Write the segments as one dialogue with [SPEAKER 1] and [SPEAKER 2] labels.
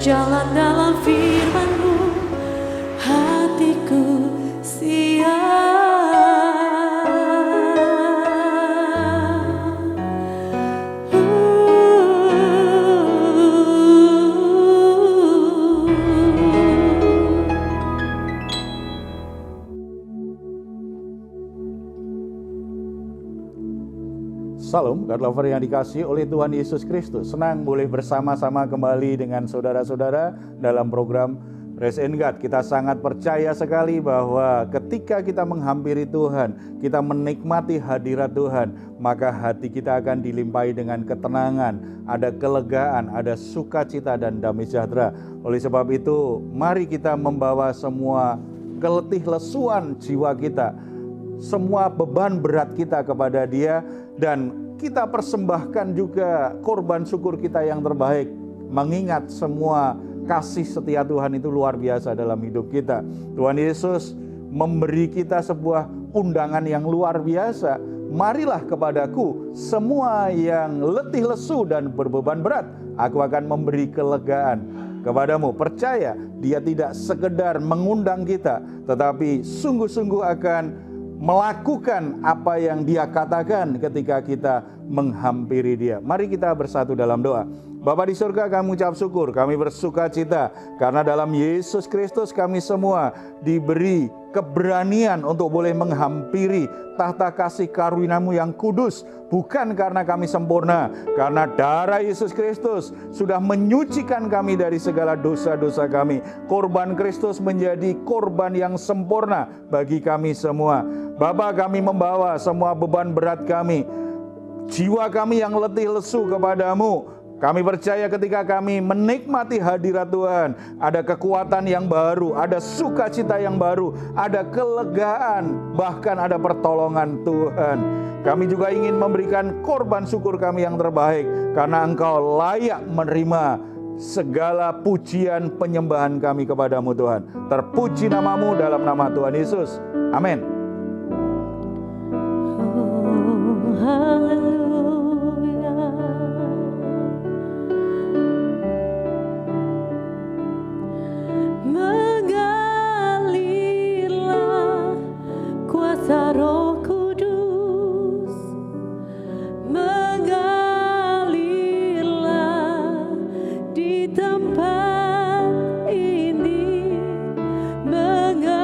[SPEAKER 1] berjalan dalam firman-Mu, hatiku siap.
[SPEAKER 2] Salam, God lover yang dikasihi oleh Tuhan Yesus Kristus. Senang boleh bersama-sama kembali dengan saudara-saudara dalam program Praise and God. Kita sangat percaya sekali bahwa ketika kita menghampiri Tuhan, kita menikmati hadirat Tuhan, maka hati kita akan dilimpahi dengan ketenangan, ada kelegaan, ada sukacita dan damai sejahtera. Oleh sebab itu, mari kita membawa semua keletih lesuan jiwa kita, semua beban berat kita kepada Dia, dan kita persembahkan juga korban syukur kita yang terbaik, mengingat semua kasih setia Tuhan itu luar biasa dalam hidup kita. Tuhan Yesus memberi kita sebuah undangan yang luar biasa. Marilah kepadaku semua yang letih lesu dan berbeban berat, aku akan memberi kelegaan kepadamu. Percaya, Dia tidak sekedar mengundang kita, tetapi sungguh-sungguh akan melakukan apa yang Dia katakan ketika kita menghampiri Dia. Mari kita bersatu dalam doa. Bapa di surga, kami ucap syukur, kami bersuka cita karena dalam Yesus Kristus kami semua diberi keberanian untuk boleh menghampiri tahta kasih karunia-Mu yang kudus, bukan karena kami sempurna, karena darah Yesus Kristus sudah menyucikan kami dari segala dosa-dosa kami. Korban Kristus menjadi korban yang sempurna bagi kami semua. Bapa, kami membawa semua beban berat kami, jiwa kami yang letih lesu kepadamu. Kami percaya ketika kami menikmati hadirat Tuhan, ada kekuatan yang baru, ada sukacita yang baru, ada kelegaan, bahkan ada pertolongan Tuhan. Kami juga ingin memberikan korban syukur kami yang terbaik, karena Engkau layak menerima segala pujian penyembahan kami kepadamu Tuhan. Terpuji nama-Mu dalam nama Tuhan Yesus. Amin.
[SPEAKER 1] Oh, haleluya. Mengalirlah kuasa Roh Kudus, mengalirlah di tempat ini, mengalirlah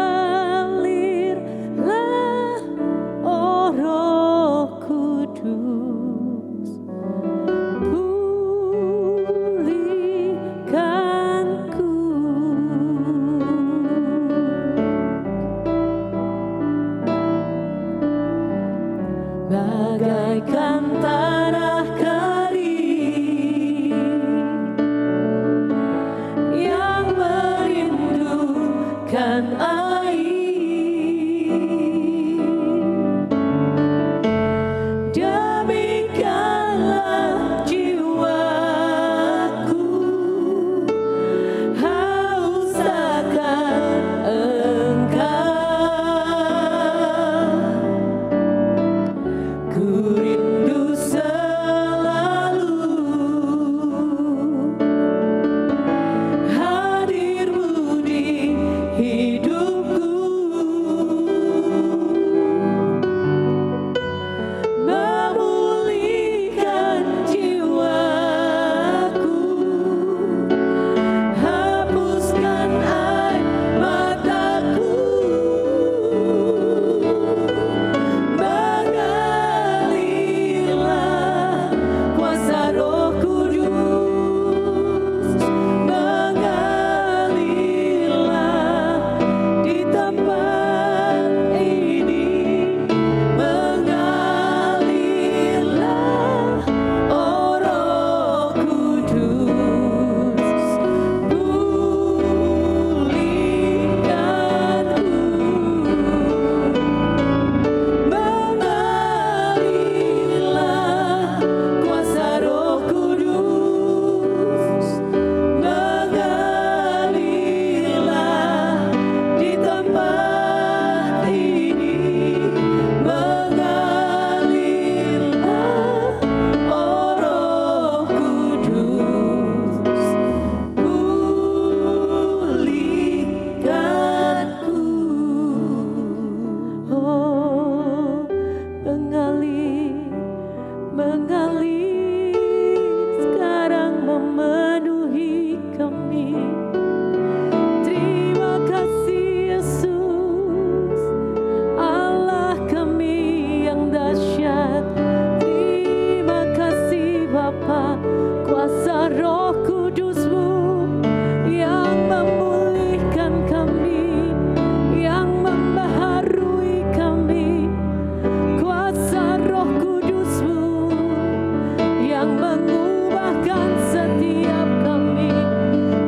[SPEAKER 1] yang mengubahkan setiap kami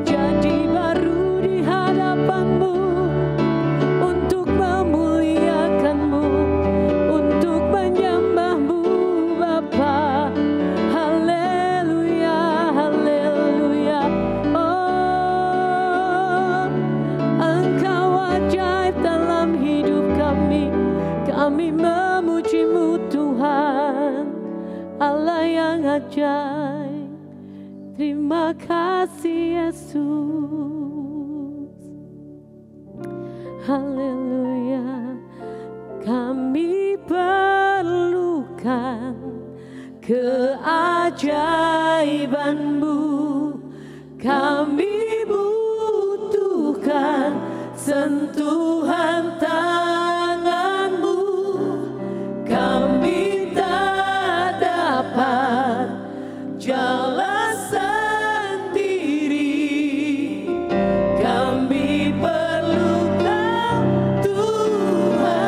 [SPEAKER 1] jadi baru di hadapan-Mu, untuk memuliakan-Mu, untuk menyembah-Mu Bapa. Haleluya, haleluya. Oh, Engkau ajaib dalam hidup kami. Kami memuji-Mu Tuhan, Allah yang ajaib. Terima kasih Yesus. Haleluya. Kami perlukan keajaiban-Mu. Kami butuhkan sentuhan tangan-Mu. Kami tak dapat jalan sendiri. Kami perlukan Tuhan.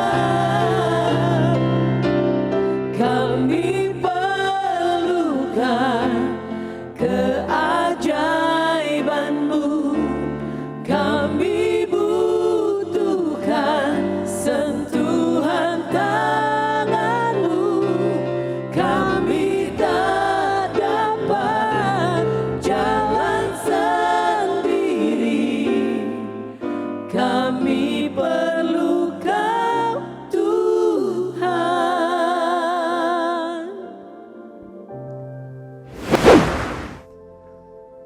[SPEAKER 1] Kami perlukan keajaiban-Mu. Kami butuhkan sentuhan tangan-Mu. Kami tak dapat jalan sendiri. Kami perlukan Tuhan.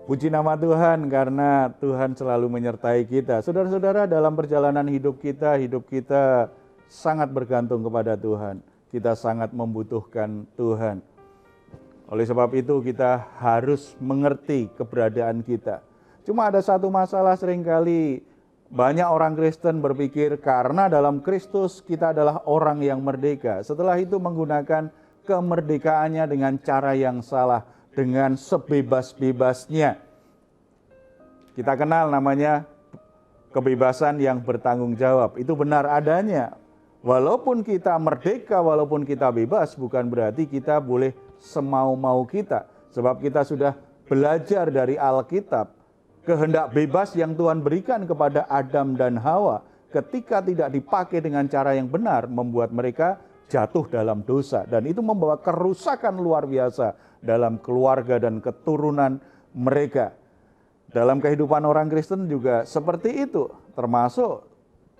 [SPEAKER 2] Puji nama Tuhan karena Tuhan selalu menyertai kita. Saudara-saudara, dalam perjalanan hidup kita sangat bergantung kepada Tuhan. Kita sangat membutuhkan Tuhan. Oleh sebab itu kita harus mengerti keberadaan kita. Cuma ada satu masalah, seringkali banyak orang Kristen berpikir karena dalam Kristus kita adalah orang yang merdeka. Setelah itu menggunakan kemerdekaannya dengan cara yang salah, dengan sebebas-bebasnya. Kita kenal namanya kebebasan yang bertanggung jawab. Itu benar adanya. Walaupun kita merdeka, walaupun kita bebas, bukan berarti kita boleh semau-mau kita. Sebab kita sudah belajar dari Alkitab, kehendak bebas yang Tuhan berikan kepada Adam dan Hawa ketika tidak dipakai dengan cara yang benar, membuat mereka jatuh dalam dosa. Dan itu membawa kerusakan luar biasa dalam keluarga dan keturunan mereka. Dalam kehidupan orang Kristen juga seperti itu, termasuk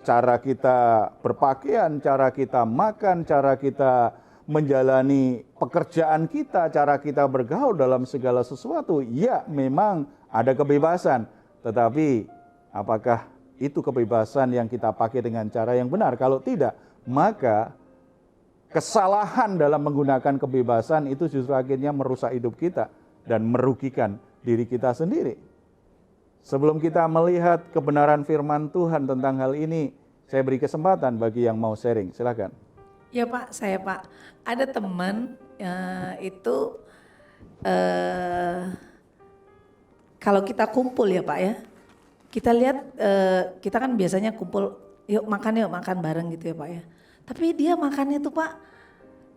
[SPEAKER 2] cara kita berpakaian, cara kita makan, cara kita menjalani pekerjaan kita, cara kita bergaul dalam segala sesuatu. Ya, memang ada kebebasan, tetapi apakah itu kebebasan yang kita pakai dengan cara yang benar? Kalau tidak, maka kesalahan dalam menggunakan kebebasan itu justru akhirnya merusak hidup kita dan merugikan diri kita sendiri. Sebelum kita melihat kebenaran firman Tuhan tentang hal ini, saya beri kesempatan bagi yang mau sharing. Silakan.
[SPEAKER 3] Ya Pak, saya Pak. Ada teman itu kalau kita kumpul ya Pak ya, kita lihat kita kan biasanya kumpul, yuk makan bareng gitu ya Pak ya. Tapi dia makannya tuh Pak,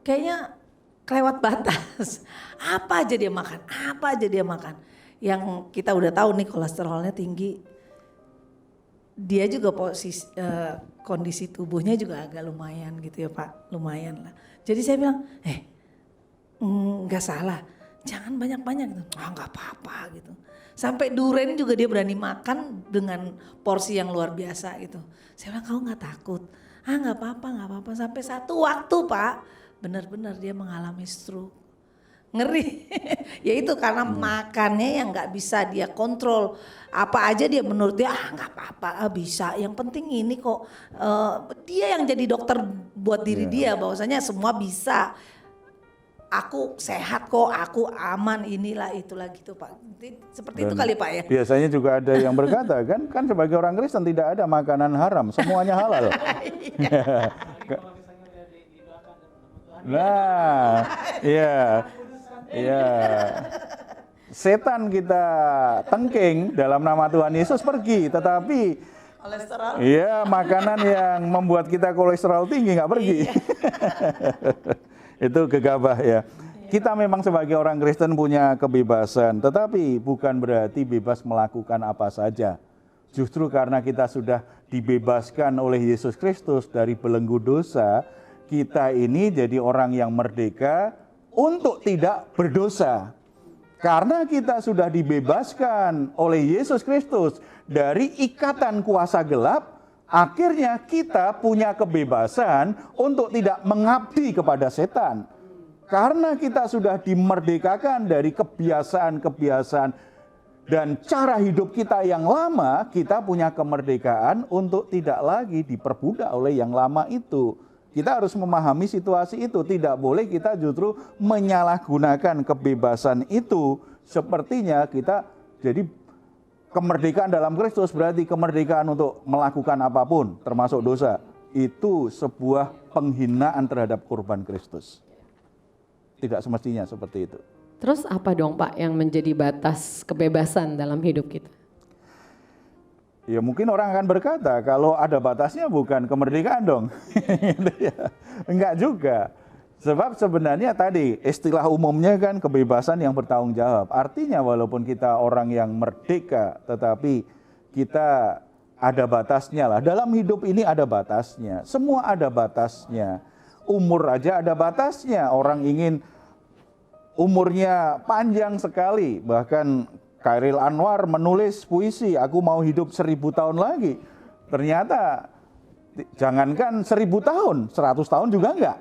[SPEAKER 3] kayaknya kelewat batas. Apa aja dia makan. Yang kita udah tahu nih kolesterolnya tinggi. Dia juga kondisi tubuhnya juga agak lumayan gitu ya Pak, lumayan lah. Jadi saya bilang, nggak salah, jangan banyak-banyak gitu. Nggak apa-apa gitu. Sampai duren juga dia berani makan dengan porsi yang luar biasa gitu. Saya bilang, kau nggak takut? Nggak apa-apa. Sampai satu waktu Pak, benar-benar dia mengalami stroke. Ngeri. Ya itu karena makannya yang nggak bisa dia kontrol. Apa aja dia menurut dia nggak apa-apa, bisa. Yang penting ini kok dia yang jadi dokter buat diri dia, bahwasanya semua bisa. Aku sehat kok, aku aman, inilah itulah gitu Pak. Seperti itu kali Pak ya.
[SPEAKER 2] Biasanya juga ada yang berkata kan sebagai orang Kristen tidak ada makanan haram, semuanya halal. Nah, iya. Setan kita tengking dalam nama Tuhan Yesus pergi, tetapi
[SPEAKER 3] Kolesterol.
[SPEAKER 2] iya, makanan yang membuat kita kolesterol tinggi nggak pergi. Itu gegabah ya. Kita memang sebagai orang Kristen punya kebebasan, tetapi bukan berarti bebas melakukan apa saja. Justru karena kita sudah dibebaskan oleh Yesus Kristus dari belenggu dosa, kita ini jadi orang yang merdeka untuk tidak berdosa. Karena kita sudah dibebaskan oleh Yesus Kristus dari ikatan kuasa gelap, akhirnya kita punya kebebasan untuk tidak mengabdi kepada setan. Karena kita sudah dimerdekakan dari kebiasaan-kebiasaan dan cara hidup kita yang lama, kita punya kemerdekaan untuk tidak lagi diperbudak oleh yang lama itu. Kita harus memahami situasi itu. Tidak boleh kita justru menyalahgunakan kebebasan itu. Sepertinya kita jadi kemerdekaan dalam Kristus berarti kemerdekaan untuk melakukan apapun, termasuk dosa. Itu sebuah penghinaan terhadap kurban Kristus. Tidak semestinya seperti itu.
[SPEAKER 1] Terus apa dong Pak yang menjadi batas kebebasan dalam hidup kita?
[SPEAKER 2] Ya mungkin orang akan berkata kalau ada batasnya bukan kemerdekaan dong. Enggak juga. Sebab sebenarnya tadi istilah umumnya kan kebebasan yang bertanggung jawab. Artinya walaupun kita orang yang merdeka tetapi kita ada batasnya lah. Dalam hidup ini ada batasnya. Semua ada batasnya. Umur aja ada batasnya. Orang ingin umurnya panjang sekali. Bahkan Khairil Anwar menulis puisi, aku mau hidup 1000 tahun lagi. Ternyata jangankan 1000 tahun, 100 tahun juga enggak.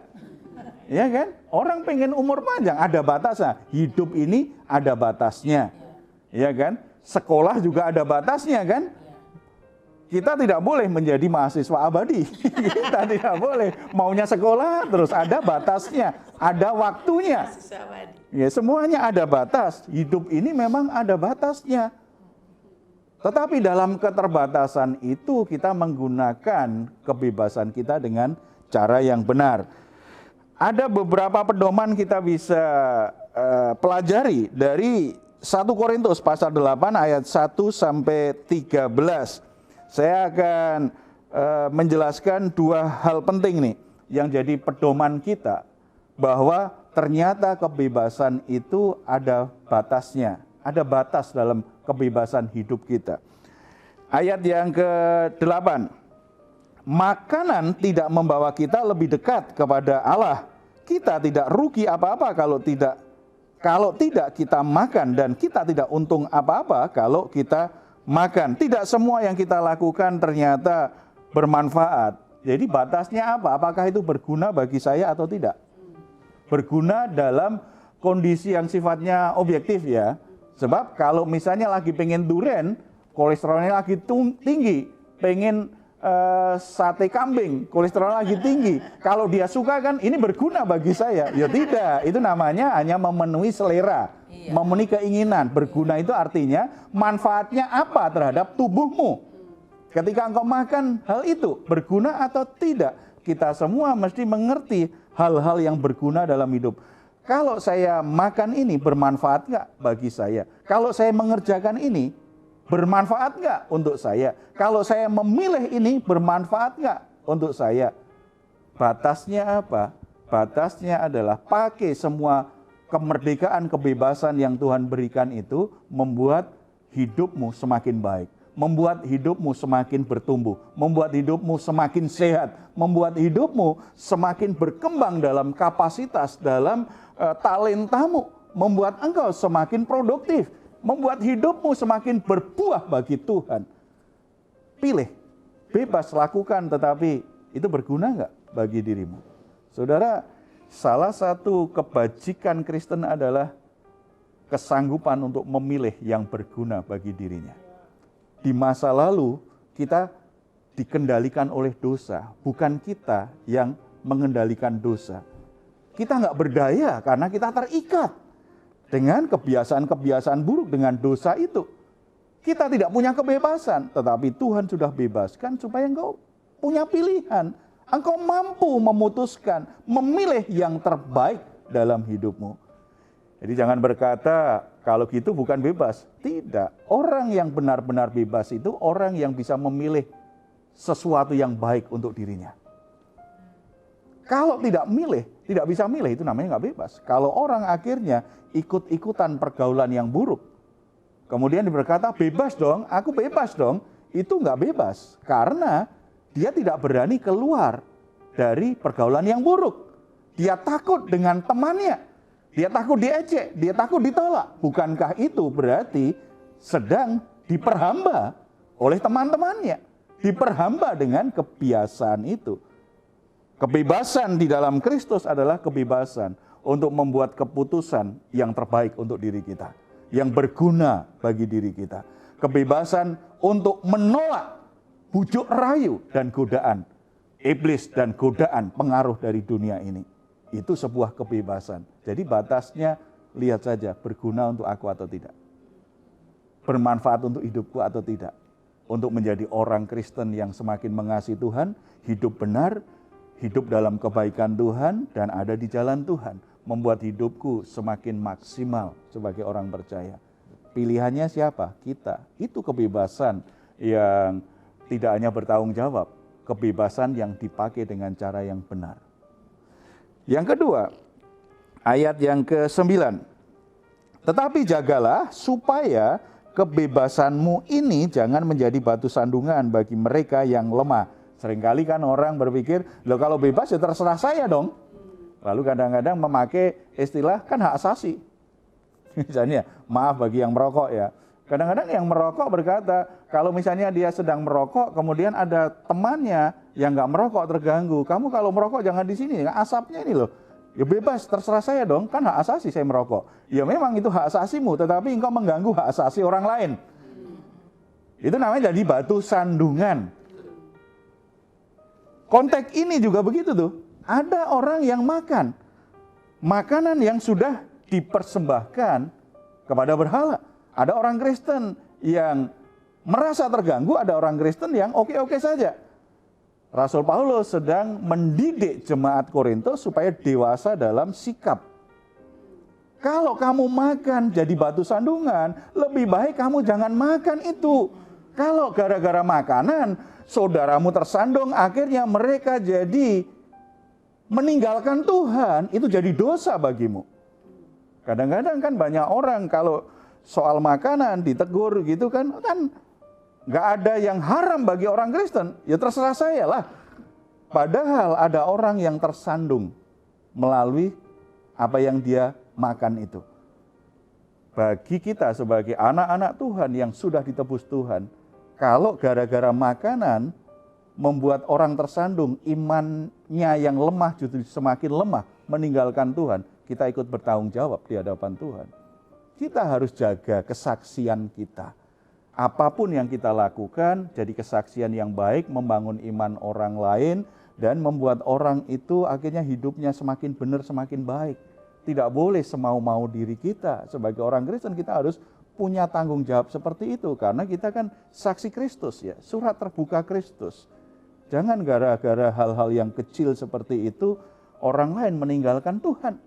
[SPEAKER 2] Ya kan? Orang pengen umur panjang, ada batasnya. Hidup ini ada batasnya. Ya kan? Sekolah juga ada batasnya kan? Kita tidak boleh menjadi mahasiswa abadi. Kita tidak boleh. Maunya sekolah terus ada batasnya, ada waktunya. Ya, semuanya ada batas. Hidup ini memang ada batasnya. Tetapi dalam keterbatasan itu kita menggunakan kebebasan kita dengan cara yang benar. Ada beberapa pedoman kita bisa pelajari dari 1 Korintus pasal 8 ayat 1 sampai 13. Saya akan menjelaskan 2 hal penting nih yang jadi pedoman kita bahwa ternyata kebebasan itu ada batasnya. Ada batas dalam kebebasan hidup kita. Ayat yang ke-8. Makanan tidak membawa kita lebih dekat kepada Allah. Kita tidak rugi apa-apa kalau tidak kita makan, dan kita tidak untung apa-apa kalau kita makan. Tidak semua yang kita lakukan ternyata bermanfaat. Jadi batasnya apa? Apakah itu berguna bagi saya atau tidak? Berguna dalam kondisi yang sifatnya objektif ya. Sebab kalau misalnya lagi pengen duren, kolesterolnya lagi tinggi, pengen sate kambing, kolesterol lagi tinggi. Kalau dia suka kan ini berguna bagi saya. Ya tidak, itu namanya hanya memenuhi selera, memenuhi keinginan. Berguna itu artinya manfaatnya apa terhadap tubuhmu. Ketika engkau makan hal itu, berguna atau tidak. Kita semua mesti mengerti hal-hal yang berguna dalam hidup. Kalau saya makan ini bermanfaat nggak bagi saya? Kalau saya mengerjakan ini, bermanfaat nggak untuk saya? Kalau saya memilih ini, bermanfaat nggak untuk saya? Batasnya apa? Batasnya adalah pakai semua kemerdekaan, kebebasan yang Tuhan berikan itu membuat hidupmu semakin baik. Membuat hidupmu semakin bertumbuh. Membuat hidupmu semakin sehat. Membuat hidupmu semakin berkembang dalam kapasitas, dalam talentamu. Membuat engkau semakin produktif. Membuat hidupmu semakin berbuah bagi Tuhan. Pilih, bebas lakukan, tetapi itu berguna nggak bagi dirimu? Saudara, salah satu kebajikan Kristen adalah kesanggupan untuk memilih yang berguna bagi dirinya. Di masa lalu kita dikendalikan oleh dosa, bukan kita yang mengendalikan dosa. Kita nggak berdaya karena kita terikat dengan kebiasaan-kebiasaan buruk, dengan dosa itu. Kita tidak punya kebebasan, tetapi Tuhan sudah bebaskan supaya engkau punya pilihan. Engkau mampu memutuskan, memilih yang terbaik dalam hidupmu. Jadi jangan berkata, kalau gitu bukan bebas. Tidak. Orang yang benar-benar bebas itu orang yang bisa memilih sesuatu yang baik untuk dirinya. Kalau tidak milih, tidak bisa milih, itu namanya nggak bebas. Kalau orang akhirnya ikut-ikutan pergaulan yang buruk, kemudian dia berkata, bebas dong, aku bebas dong, itu nggak bebas. Karena dia tidak berani keluar dari pergaulan yang buruk. Dia takut dengan temannya, dia takut diejek, dia takut ditolak. Bukankah itu berarti sedang diperhamba oleh teman-temannya? Diperhamba dengan kebiasaan itu. Kebebasan di dalam Kristus adalah kebebasan untuk membuat keputusan yang terbaik untuk diri kita, yang berguna bagi diri kita. Kebebasan untuk menolak bujuk rayu dan godaan iblis dan godaan pengaruh dari dunia ini. Itu sebuah kebebasan. Jadi batasnya lihat saja, berguna untuk aku atau tidak. Bermanfaat untuk hidupku atau tidak. Untuk menjadi orang Kristen yang semakin mengasihi Tuhan, hidup benar, hidup dalam kebaikan Tuhan, dan ada di jalan Tuhan. Membuat hidupku semakin maksimal sebagai orang percaya. Pilihannya siapa? Kita. Itu kebebasan yang tidak hanya bertanggung jawab. Kebebasan yang dipakai dengan cara yang benar. Yang kedua, ayat yang ke-9. Tetapi jagalah supaya kebebasanmu ini jangan menjadi batu sandungan bagi mereka yang lemah. Seringkali kan orang berpikir, loh kalau bebas ya terserah saya dong. Lalu kadang-kadang memakai istilah kan hak asasi. Misalnya, maaf bagi yang merokok ya. Kadang-kadang yang merokok berkata, kalau misalnya dia sedang merokok, kemudian ada temannya yang nggak merokok terganggu. Kamu kalau merokok jangan di sini, asapnya ini loh. Ya bebas, terserah saya dong, kan hak asasi saya merokok. Ya memang itu hak asasimu, tetapi engkau mengganggu hak asasi orang lain. Itu namanya jadi batu sandungan. Konteks ini juga begitu tuh. Ada orang yang makan makanan yang sudah dipersembahkan kepada berhala. Ada orang Kristen yang merasa terganggu, ada orang Kristen yang oke-oke saja. Rasul Paulus sedang mendidik jemaat Korintus supaya dewasa dalam sikap. Kalau kamu makan jadi batu sandungan, lebih baik kamu jangan makan itu. Kalau gara-gara makanan, saudaramu tersandung, akhirnya mereka jadi meninggalkan Tuhan, itu jadi dosa bagimu. Kadang-kadang kan banyak orang kalau soal makanan ditegur gitu kan nggak ada yang haram bagi orang Kristen, ya terserah saya lah. Padahal ada orang yang tersandung melalui apa yang dia makan itu. Bagi kita sebagai anak-anak Tuhan yang sudah ditebus Tuhan, kalau gara-gara makanan membuat orang tersandung, imannya yang lemah justru semakin lemah, meninggalkan Tuhan, kita ikut bertanggung jawab di hadapan Tuhan. Kita harus jaga kesaksian kita. Apapun yang kita lakukan, jadi kesaksian yang baik, membangun iman orang lain, dan membuat orang itu akhirnya hidupnya semakin benar, semakin baik. Tidak boleh semau-mau diri kita. Sebagai orang Kristen kita harus punya tanggung jawab seperti itu. Karena kita kan saksi Kristus ya, surat terbuka Kristus. Jangan gara-gara hal-hal yang kecil seperti itu, orang lain meninggalkan Tuhan.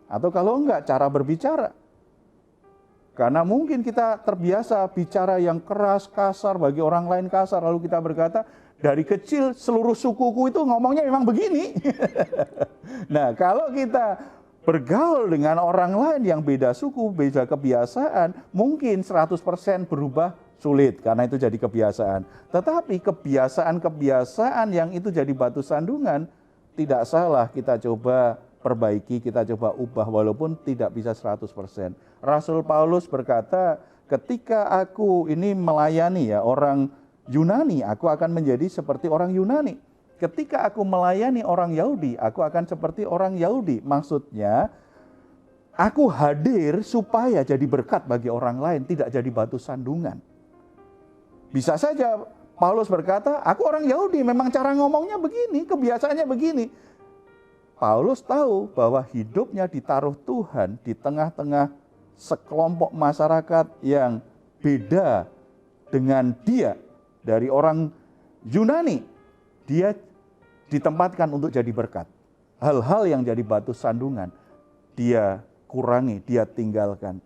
[SPEAKER 2] Atau kalau enggak, cara berbicara. Karena mungkin kita terbiasa bicara yang keras, kasar, bagi orang lain kasar. Lalu kita berkata, dari kecil seluruh sukuku itu ngomongnya memang begini. Nah, kalau kita bergaul dengan orang lain yang beda suku, beda kebiasaan, mungkin 100% berubah sulit karena itu jadi kebiasaan. Tetapi kebiasaan-kebiasaan yang itu jadi batu sandungan, tidak salah kita coba perbaiki, kita coba ubah walaupun tidak bisa 100%. Rasul Paulus berkata, ketika aku ini melayani ya orang Yunani, aku akan menjadi seperti orang Yunani. Ketika aku melayani orang Yahudi, aku akan seperti orang Yahudi. Maksudnya, aku hadir supaya jadi berkat bagi orang lain, tidak jadi batu sandungan. Bisa saja Paulus berkata, aku orang Yahudi, memang cara ngomongnya begini, kebiasaannya begini. Paulus tahu bahwa hidupnya ditaruh Tuhan di tengah-tengah sekelompok masyarakat yang beda dengan dia. Dari orang Yunani, dia ditempatkan untuk jadi berkat. Hal-hal yang jadi batu sandungan, dia kurangi, dia tinggalkan.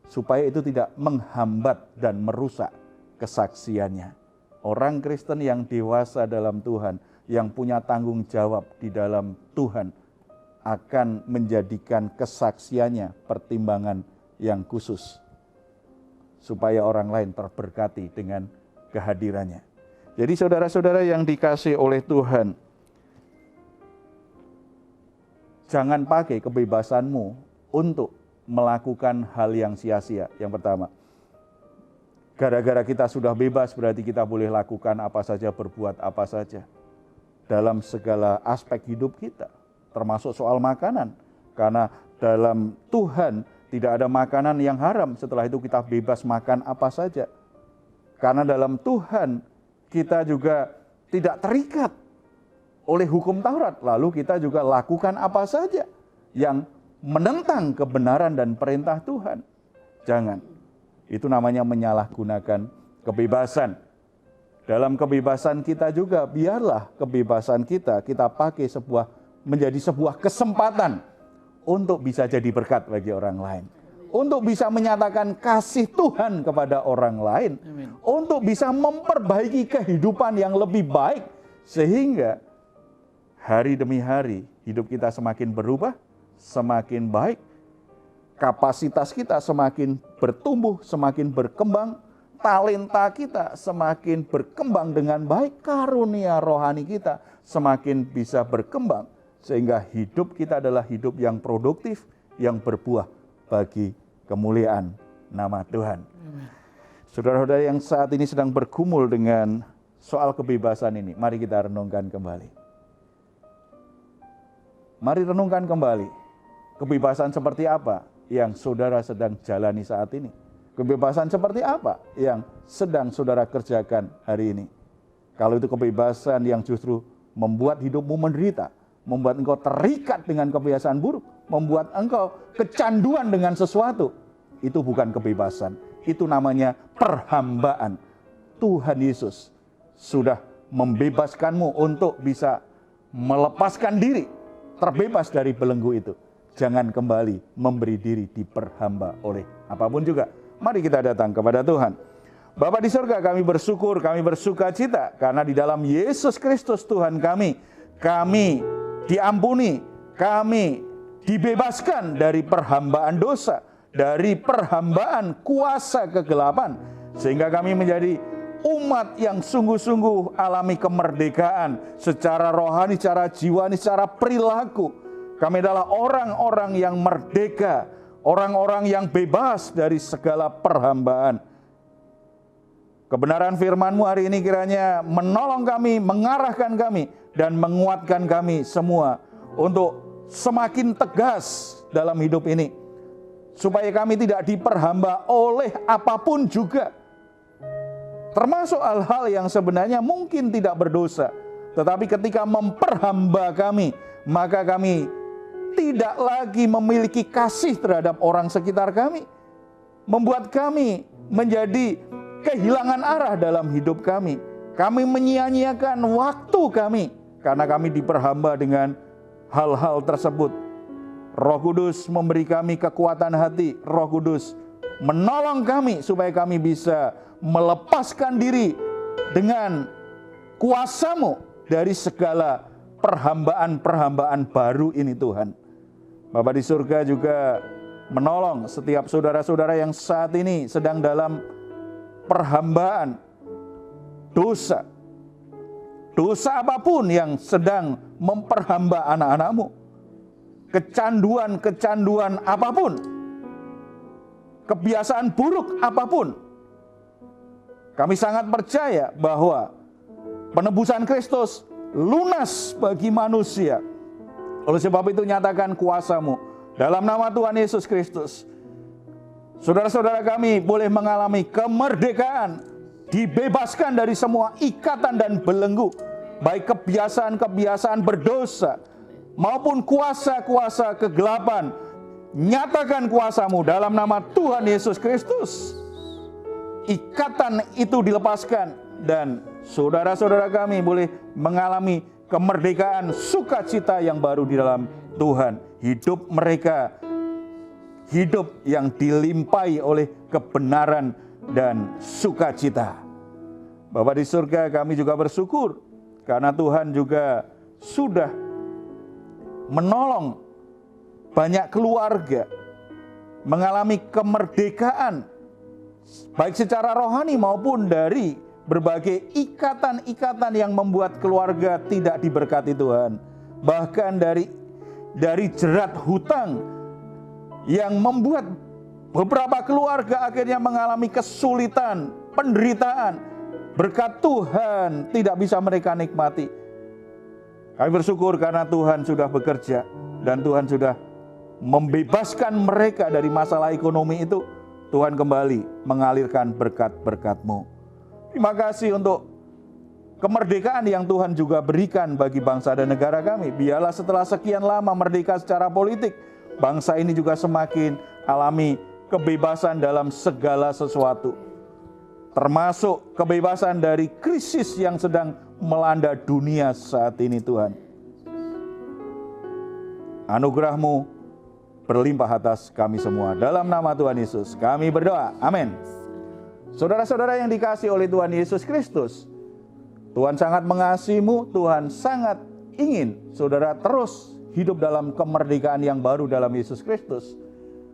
[SPEAKER 2] Supaya itu tidak menghambat dan merusak kesaksiannya. Orang Kristen yang dewasa dalam Tuhan yang punya tanggung jawab di dalam Tuhan akan menjadikan kesaksiannya pertimbangan yang khusus supaya orang lain terberkati dengan kehadirannya. Jadi saudara-saudara yang dikasihi oleh Tuhan, jangan pakai kebebasanmu untuk melakukan hal yang sia-sia. Yang pertama, gara-gara kita sudah bebas berarti kita boleh lakukan apa saja, berbuat apa saja dalam segala aspek hidup kita, termasuk soal makanan. Karena dalam Tuhan tidak ada makanan yang haram, setelah itu kita bebas makan apa saja. Karena dalam Tuhan kita juga tidak terikat oleh hukum Taurat, lalu kita juga lakukan apa saja yang menentang kebenaran dan perintah Tuhan. Jangan. Itu namanya menyalahgunakan kebebasan. Dalam kebebasan kita juga, biarlah kebebasan kita pakai menjadi sebuah kesempatan untuk bisa jadi berkat bagi orang lain. Untuk bisa menyatakan kasih Tuhan kepada orang lain.
[SPEAKER 1] Amin.
[SPEAKER 2] Untuk bisa memperbaiki kehidupan yang lebih baik. Sehingga hari demi hari hidup kita semakin berubah, semakin baik. Kapasitas kita semakin bertumbuh, semakin berkembang. Talenta kita semakin berkembang dengan baik. Karunia rohani kita semakin bisa berkembang. Sehingga hidup kita adalah hidup yang produktif, yang berbuah bagi kemuliaan nama Tuhan. Saudara-saudara yang saat ini sedang bergumul dengan soal kebebasan ini, mari kita renungkan kembali. Mari renungkan kembali, kebebasan seperti apa yang saudara sedang jalani saat ini? Kebebasan seperti apa yang sedang saudara kerjakan hari ini? Kalau itu kebebasan yang justru membuat hidupmu menderita, membuat engkau terikat dengan kebiasaan buruk, membuat engkau kecanduan dengan sesuatu, itu bukan kebebasan. Itu namanya perhambaan. Tuhan Yesus sudah membebaskanmu untuk bisa melepaskan diri, terbebas dari belenggu itu. Jangan kembali memberi diri diperhamba oleh apapun juga. Mari kita datang kepada Tuhan. Bapa di surga, kami bersyukur, kami bersuka cita karena di dalam Yesus Kristus Tuhan kami diampuni, kami dibebaskan dari perhambaan dosa, dari perhambaan kuasa kegelapan, sehingga kami menjadi umat yang sungguh-sungguh alami kemerdekaan secara rohani, secara jiwani, secara perilaku. Kami adalah orang-orang yang merdeka, orang-orang yang bebas dari segala perhambaan. Kebenaran firman-Mu hari ini kiranya menolong kami, mengarahkan kami, dan menguatkan kami semua untuk semakin tegas dalam hidup ini. Supaya kami tidak diperhamba oleh apapun juga. Termasuk hal-hal yang sebenarnya mungkin tidak berdosa. Tetapi ketika memperhamba kami, maka kami tidak lagi memiliki kasih terhadap orang sekitar kami. Membuat kami menjadi kehilangan arah dalam hidup kami. Kami menyia-nyiakan waktu kami karena kami diperhamba dengan hal-hal tersebut. Roh Kudus memberi kami kekuatan hati. Roh Kudus menolong kami supaya kami bisa melepaskan diri dengan kuasa-Mu dari segala perhambaan-perhambaan baru ini Tuhan. Bapa di surga juga menolong setiap saudara-saudara yang saat ini sedang dalam perhambaan dosa. Dosa apapun yang sedang memperhamba anak-anak-Mu. Kecanduan-kecanduan apapun. Kebiasaan buruk apapun. Kami sangat percaya bahwa penebusan Kristus lunas bagi manusia. Oleh sebab itu nyatakan kuasa-Mu dalam nama Tuhan Yesus Kristus. Saudara-saudara kami boleh mengalami kemerdekaan, dibebaskan dari semua ikatan dan belenggu, baik kebiasaan-kebiasaan berdosa maupun kuasa-kuasa kegelapan. Nyatakan kuasa-Mu dalam nama Tuhan Yesus Kristus. Ikatan itu dilepaskan dan saudara-saudara kami boleh mengalami kemerdekaan, sukacita yang baru di dalam Tuhan. Hidup mereka, hidup yang dilimpahi oleh kebenaran dan sukacita. Bapa di surga, kami juga bersyukur karena Tuhan juga sudah menolong banyak keluarga mengalami kemerdekaan baik secara rohani maupun dari berbagai ikatan-ikatan yang membuat keluarga tidak diberkati Tuhan. Bahkan dari jerat hutang yang membuat beberapa keluarga akhirnya mengalami kesulitan, penderitaan. Berkat Tuhan tidak bisa mereka nikmati. Kami bersyukur karena Tuhan sudah bekerja dan Tuhan sudah membebaskan mereka dari masalah ekonomi itu. Tuhan kembali mengalirkan berkat-berkat-Mu. Terima kasih untuk kemerdekaan yang Tuhan juga berikan bagi bangsa dan negara kami. Biarlah setelah sekian lama merdeka secara politik, bangsa ini juga semakin alami kebebasan dalam segala sesuatu. Termasuk kebebasan dari krisis yang sedang melanda dunia saat ini Tuhan. Anugerah-Mu berlimpah atas kami semua. Dalam nama Tuhan Yesus kami berdoa. Amin. Saudara-saudara yang dikasihi oleh Tuhan Yesus Kristus, Tuhan sangat mengasihimu. Tuhan sangat ingin saudara terus hidup dalam kemerdekaan yang baru dalam Yesus Kristus.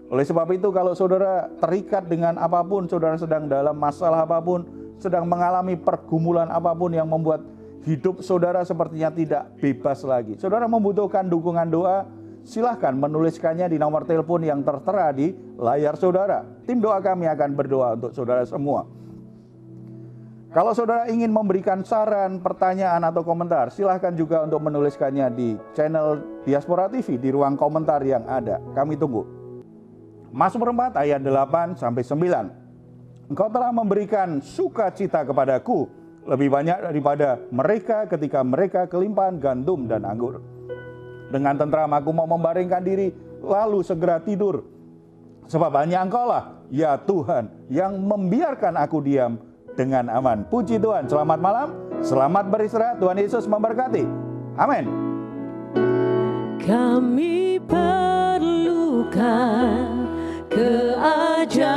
[SPEAKER 2] Oleh sebab itu, kalau saudara terikat dengan apapun, saudara sedang dalam masalah apapun, sedang mengalami pergumulan apapun yang membuat hidup saudara sepertinya tidak bebas lagi, saudara membutuhkan dukungan doa, silahkan menuliskannya di nomor telepon yang tertera di layar saudara. Tim doa kami akan berdoa untuk saudara semua. Kalau saudara ingin memberikan saran, pertanyaan, atau komentar, silahkan juga untuk menuliskannya di channel Diaspora TV di ruang komentar yang ada. Kami tunggu. Mazmur 4 ayat 8-9. Engkau telah memberikan sukacita kepadaku lebih banyak daripada mereka ketika mereka kelimpahan gandum dan anggur. Dengan tentram aku mau membaringkan diri, lalu segera tidur. Sebab hanya Engkaulah, ya Tuhan, yang membiarkan aku diam dengan aman. Puji Tuhan, selamat malam, selamat beristirahat. Tuhan Yesus memberkati. Amin.
[SPEAKER 1] Kami perlukan keajaiban